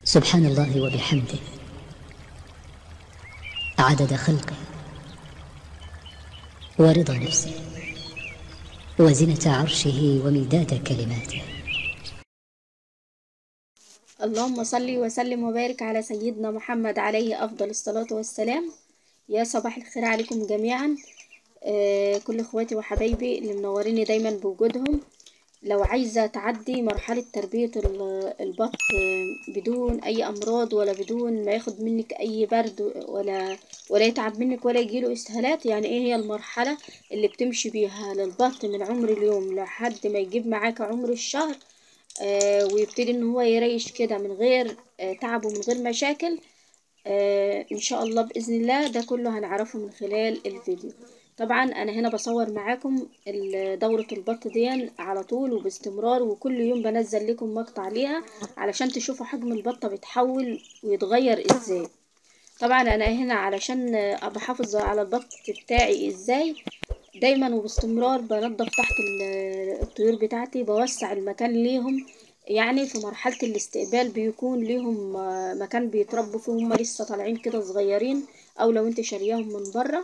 سبحان الله وبحمده عدد خلقه ورضا نفسه وزنة عرشه ومداد كلماته. اللهم صل وسلم وبارك على سيدنا محمد عليه أفضل الصلاة والسلام. يا صباح الخير عليكم جميعا. كل اخواتي وحبايبي اللي منوريني دايما بوجودهم. لو عايزة تعدي مرحلة تربية البط بدون أي أمراض ولا بدون ما ياخد منك أي برد ولا يتعب منك ولا يجيله إسهالات، يعني إيه هي المرحلة اللي بتمشي بيها للبط من عمر اليوم لحد ما يجيب معاك عمر الشهر، ويبتدي ان هو يريش كده من غير تعب ومن غير مشاكل. ان شاء الله باذن الله ده كله هنعرفه من خلال الفيديو. طبعا انا هنا بصور معاكم دورة البط دي على طول وباستمرار، وكل يوم بنزل لكم مقطع ليها علشان تشوفوا حجم البطة بيتحول ويتغير ازاي. طبعا انا هنا علشان بحافظ على البط بتاعي ازاي، دايما وباستمرار بنضف تحت الطيور بتاعتي، بوسع المكان ليهم. يعني في مرحلة الاستقبال بيكون ليهم مكان بيتربوا فيه، هم لسه طالعين كده صغيرين، او لو انت شارياهم من بره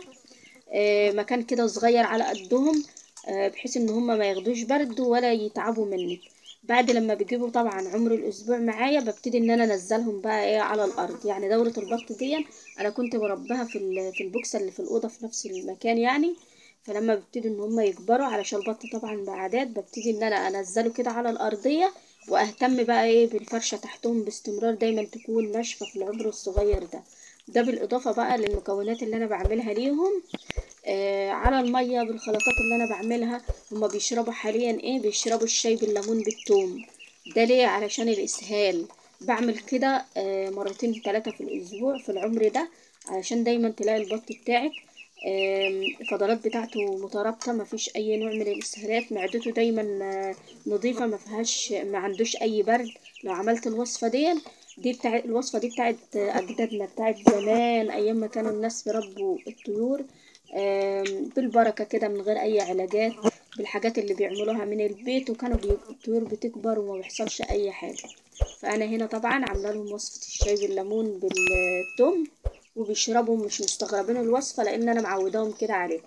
مكان كده صغير على قدهم، بحيث ان هم ما ياخدوش برد ولا يتعبوا منك. بعد لما بيجيبوا طبعا عمر الاسبوع معايا ببتدي ان انا انزلهم بقى ايه على الارض. يعني دورة البط دي انا كنت بربها في البوكسة اللي في الاوضه في نفس المكان يعني. فلما ببتدي ان هم يكبروا علشان البط طبعا بعدات ببتدي ان انا انزله كده على الارضيه، واهتم بقى ايه بالفرشه تحتهم باستمرار دايما تكون ناشفه في العمر الصغير ده. ده بالاضافه بقى للمكونات اللي انا بعملها ليهم على الميه بالخلطات اللي انا بعملها. هما بيشربوا حاليا ايه، بيشربوا الشاي بالليمون بالثوم. ده ليه؟ علشان الاسهال. بعمل كده مرتين ثلاثه في الاسبوع في العمر ده، علشان دايما تلاقي البط بتاعك الفضلات بتاعته مترابطه، ما فيش اي نوع من الاسهالات، معدته دايما نظيفه، ما فيهاش ما عندوش اي برد. لو عملت الوصفه دي بتاعت الوصفه دي بتاعت اجدادنا بتاعت زمان، ايام ما كانوا الناس بيربوا الطيور بالبركه كده من غير اي علاجات، بالحاجات اللي بيعملوها من البيت، وكانوا الطيور بتكبر وما بيحصلش اي حاجه. فانا هنا طبعا عامله لهم وصفه الشاي بالليمون بالثوم، وبيشربوا مش مستغربين الوصفة لان انا معوداهم كده عليه.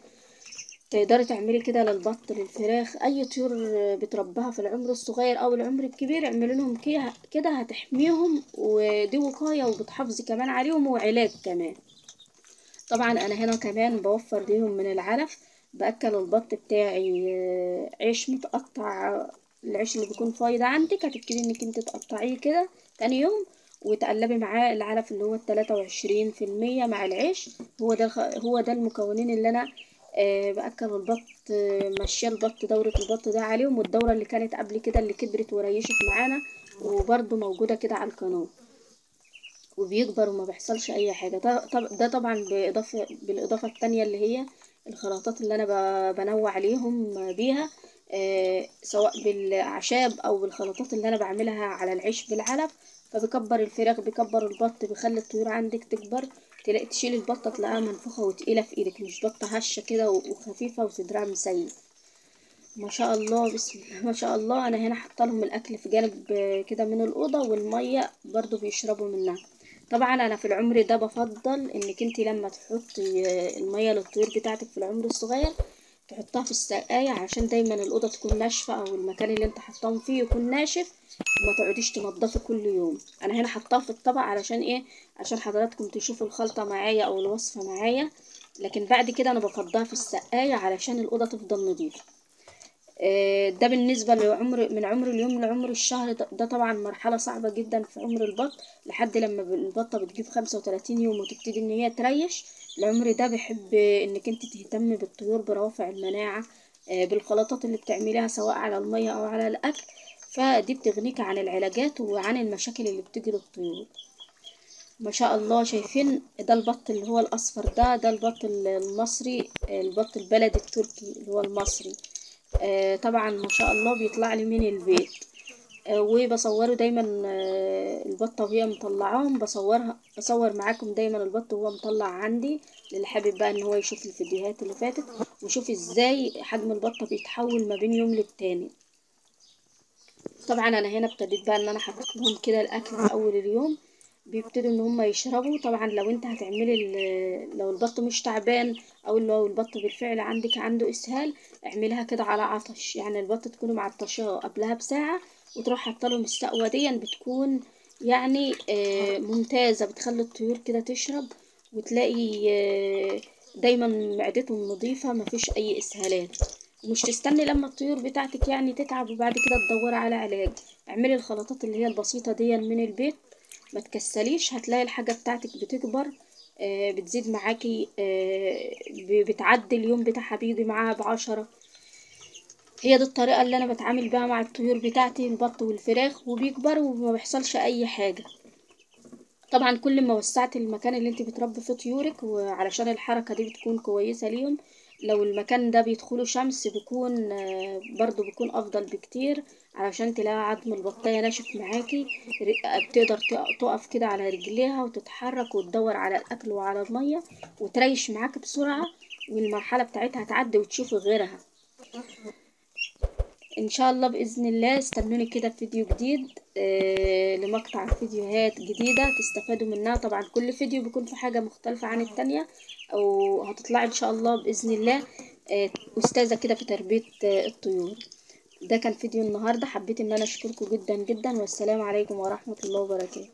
تقدري تعملي كده للبط للفراخ اي طيور بتربها في العمر الصغير او العمر الكبير، اعملي لهم كده هتحميهم، ودي وقاية وبتحافظي كمان عليهم وعلاج كمان. طبعا انا هنا كمان بوفر ليهم من العلف. باكل البط بتاعي عيش متقطع. العيش اللي بيكون فايض عندك هتبتدي انك انت تقطعيه كده تاني يوم، وتقلبي معاه العلف اللي هو 23% مع العيش. هو ده المكونين اللي انا باكل البط، ماشيه البط دورة البط ده عليهم، والدورة اللي كانت قبل كده اللي كبرت وريشت معانا وبرضو موجودة كده على القناة وبيكبر وما بيحصلش اي حاجه. ده طبعا بالاضافه التانية اللي هي الخلطات اللي انا بنوع عليهم بيها، سواء بالاعشاب او بالخلطات اللي انا بعملها على العيش بالعلف. فبكبر الفراخ بكبر البط، بيخلي الطيور عندك تكبر، تلاقي تشيل البطه تلاقيها منفوخه وتقيله في ايدك، مش بطه هشه كده وخفيفه وصدرها مسيب. ما شاء الله بسم الله ما شاء الله. انا هنا حاطه لهم الاكل في جانب كده من الاوضه، والميه برضو بيشربوا منها. طبعا انا في العمر ده بفضل انك انت لما تحطي الميه للطيور بتاعتك في العمر الصغير تحطها في السقايه، عشان دايما الاوضه تكون ناشفه او المكان اللي انت حطاهم فيه يكون ناشف، وما تقعديش تنضفي كل يوم. انا هنا حطاها في الطبق علشان ايه؟ عشان حضراتكم تشوفوا الخلطه معايا او الوصفه معايا. لكن بعد كده انا بفضها في السقايه علشان الاوضه تفضل نظيفه. ده بالنسبة لعمر من عمر اليوم لعمر الشهر. ده طبعا مرحلة صعبة جدا في عمر البط، لحد لما البطة بتجيب 35 يوم وتبتدي ان هي تريش. العمر ده بيحب انك انت تهتمي بالطيور بروافع المناعة، بالخلطات اللي بتعمليها سواء على المية او على الاكل. فدي بتغنيك عن العلاجات وعن المشاكل اللي بتجي للطيور. ما شاء الله شايفين ده البط اللي هو الاصفر ده البط المصري، البط البلدي التركي اللي هو المصري. طبعا ما شاء الله بيطلع لي من البيت، وبصوره دايما البطه وهي مطلعاهم، بصور معاكم دايما البط وهو مطلع عندي، اللي حابب بقى ان هو يشوف الفيديوهات اللي فاتت ويشوف ازاي حجم البطه بيتحول ما بين يوم للتاني. طبعا انا هنا ابتديت بقى ان انا حطيت لهم كده الاكل في اول اليوم، بيبتدوا ان هم يشربوا. طبعا لو انت هتعملي لو البط مش تعبان او لو البط بالفعل عندك عنده اسهال، اعمليها كده على عطش، يعني البط تكوني معطشاه قبلها بساعة وتروح حاطه لهم السقوة دي، بتكون يعني ممتازة، بتخلي الطيور كده تشرب، وتلاقي دايما معدتهم نظيفة مفيش اي اسهالات. ومش تستني لما الطيور بتاعتك يعني تتعب وبعد كده تدوري على علاج. اعملي الخلطات اللي هي البسيطة دي من البيت، ما تكسليش، هتلاقي الحاجة بتاعتك بتكبر، بتزيد معاكي، بتعدي اليوم بتاعها بيجي معاها ب10. هي دي الطريقة اللي انا بتعامل بيها مع الطيور بتاعتي البط والفراخ، وبيكبروا وما بيحصلش اي حاجة. طبعا كل ما وسعت المكان اللي انت بتربي فيه طيورك، وعلشان الحركة دي بتكون كويسة ليهم، لو المكان ده بيدخلوا شمس بيكون برضو بيكون افضل بكتير، علشان تلاقي عظم البطاية ناشف معاكي، بتقدر تقف كده على رجليها وتتحرك وتدور على الاكل وعلى المية وتريش معاك بسرعة، والمرحلة بتاعتها تعدي وتشوفي غيرها. ان شاء الله باذن الله استنوني كده في فيديو جديد، لمقطع فيديوهات جديده تستفادوا منها. طبعا كل فيديو بيكون في حاجه مختلفه عن التانية، او هتطلع ان شاء الله باذن الله استاذه كده في تربيه الطيور. ده كان فيديو النهارده، حبيت ان انا اشكركم جدا جدا، والسلام عليكم ورحمه الله وبركاته.